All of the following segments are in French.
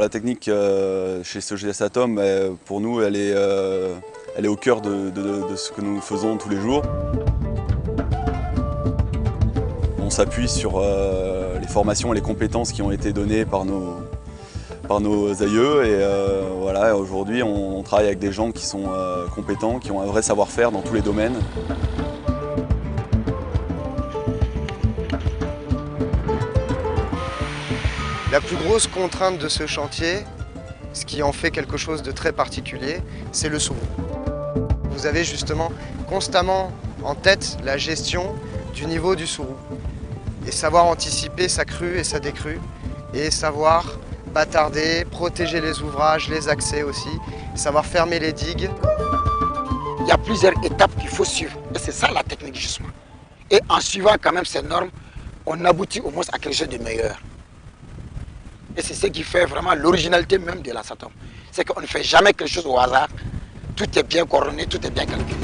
La technique chez SOGS Atom, pour nous, elle est au cœur de ce que nous faisons tous les jours. On s'appuie sur les formations et les compétences qui ont été données par nos aïeux. Et voilà, aujourd'hui, on travaille avec des gens qui sont compétents, qui ont un vrai savoir-faire dans tous les domaines. La plus grosse contrainte de ce chantier, ce qui en fait quelque chose de très particulier, c'est le sourd. Vous avez justement constamment en tête la gestion du niveau du sourd et savoir anticiper sa crue et sa décrue et savoir bâtarder, protéger les ouvrages, les accès aussi, savoir fermer les digues. Il y a plusieurs étapes qu'il faut suivre et c'est ça la technique justement. Et en suivant quand même ces normes, on aboutit au moins à quelque chose de meilleur. Et c'est ce qui fait vraiment l'originalité même de la Satom. C'est qu'on ne fait jamais quelque chose au hasard. Tout est bien coordonné, tout est bien calculé.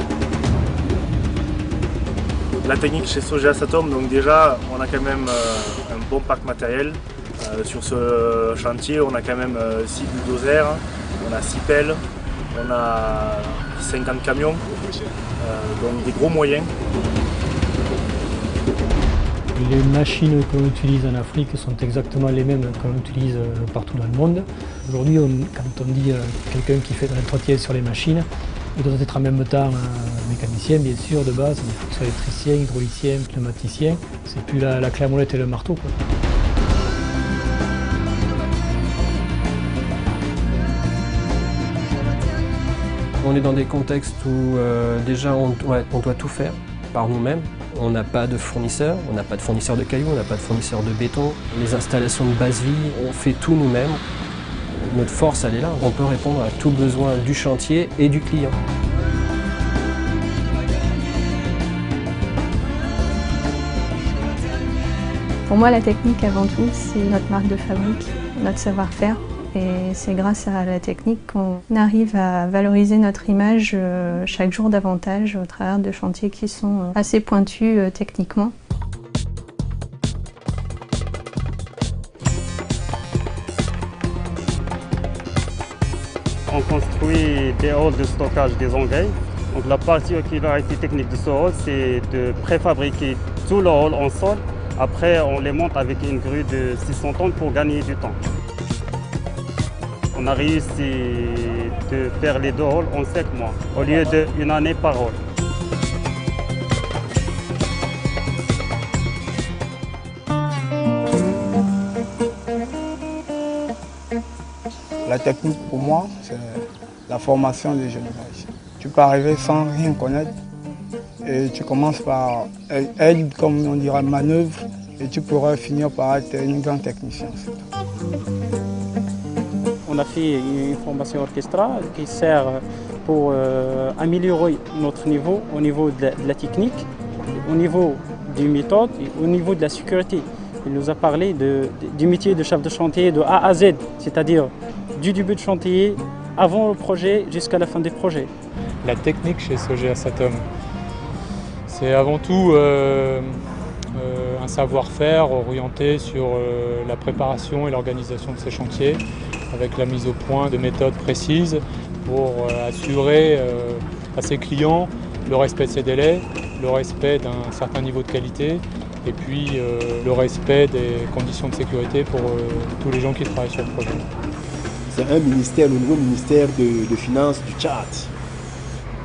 La technique chez SOGS Atom, donc déjà, on a quand même un bon parc matériel. Sur ce chantier, on a quand même 6 bulldozers, on a 6 pelles, on a 50 camions, donc des gros moyens. Les machines qu'on utilise en Afrique sont exactement les mêmes qu'on utilise partout dans le monde. Aujourd'hui, quand on dit quelqu'un qui fait de l'entretien sur les machines, il doit être en même temps mécanicien, bien sûr, de base. Il faut qu'il soit électricien, hydraulicien, pneumaticien. C'est plus la clé à molette et le marteau, quoi. On est dans des contextes où déjà on doit tout faire par nous-mêmes. On n'a pas de fournisseurs, on n'a pas de fournisseur de cailloux, on n'a pas de fournisseur de béton. Les installations de base vie, on fait tout nous-mêmes. Notre force, elle est là. On peut répondre à tout besoin du chantier et du client. Pour moi, la technique, avant tout, c'est notre marque de fabrique, notre savoir-faire. Et c'est grâce à la technique qu'on arrive à valoriser notre image chaque jour davantage au travers de chantiers qui sont assez pointus techniquement. On construit des halls de stockage des engrais. Donc la particularité technique de ce hall, c'est de préfabriquer tout le hall en sol. Après, on les monte avec une grue de 600 tonnes pour gagner du temps. On a réussi de faire les 2 halls en 7 mois, au lieu d'une année par hall. La technique pour moi, c'est la formation des jeunes. Tu peux arriver sans rien connaître et tu commences par aide, comme on dirait, manœuvre, et tu pourras finir par être un grand technicien. On a fait une formation orchestrale qui sert pour améliorer notre niveau au niveau de la technique, au niveau des méthodes et au niveau de la sécurité. Il nous a parlé du métier de chef de chantier de A à Z, c'est-à-dire du début de chantier, avant le projet jusqu'à la fin du projet. La technique chez SOGS Atom, c'est avant tout un savoir-faire orienté sur la préparation et l'organisation de ces chantiers, avec la mise au point de méthodes précises pour assurer à ses clients le respect de ses délais, le respect d'un certain niveau de qualité et puis le respect des conditions de sécurité pour tous les gens qui travaillent sur le projet. C'est un ministère, le nouveau ministère de Finances du Tchad.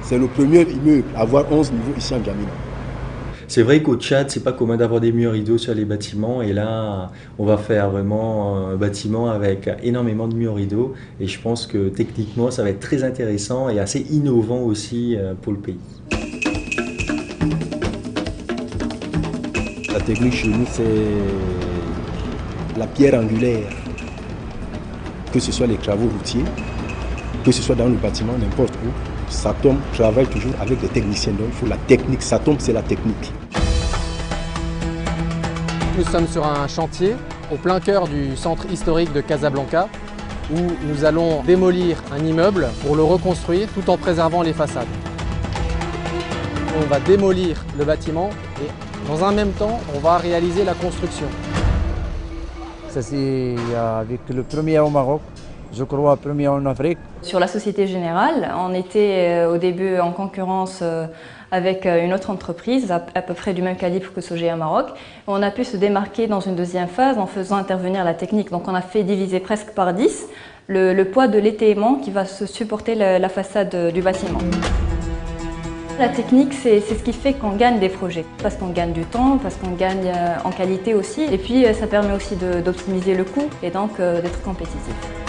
C'est le premier immeuble à avoir 11 niveaux ici en N'Djamena. C'est vrai qu'au Tchad, c'est pas commun d'avoir des murs rideaux sur les bâtiments et là, on va faire vraiment un bâtiment avec énormément de murs rideaux et je pense que techniquement, ça va être très intéressant et assez innovant aussi pour le pays. La technique chez nous, c'est la pierre angulaire. Que ce soit les travaux routiers, que ce soit dans le bâtiment, n'importe où. Satom travaille toujours avec des techniciens, donc il faut la technique. Satom, c'est la technique. Nous sommes sur un chantier au plein cœur du centre historique de Casablanca où nous allons démolir un immeuble pour le reconstruire tout en préservant les façades. On va démolir le bâtiment et dans un même temps, on va réaliser la construction. Ça c'est avec le premier au Maroc. je crois, premier en Afrique. Sur la Société Générale, on était au début en concurrence avec une autre entreprise à peu près du même calibre que Sogea Maroc. On a pu se démarquer dans une deuxième phase en faisant intervenir la technique. Donc on a fait diviser presque par 10 le poids de l'étayement qui va supporter la façade du bâtiment. La technique, c'est ce qui fait qu'on gagne des projets, parce qu'on gagne du temps, parce qu'on gagne en qualité aussi, et puis ça permet aussi d'optimiser le coût et donc d'être compétitif.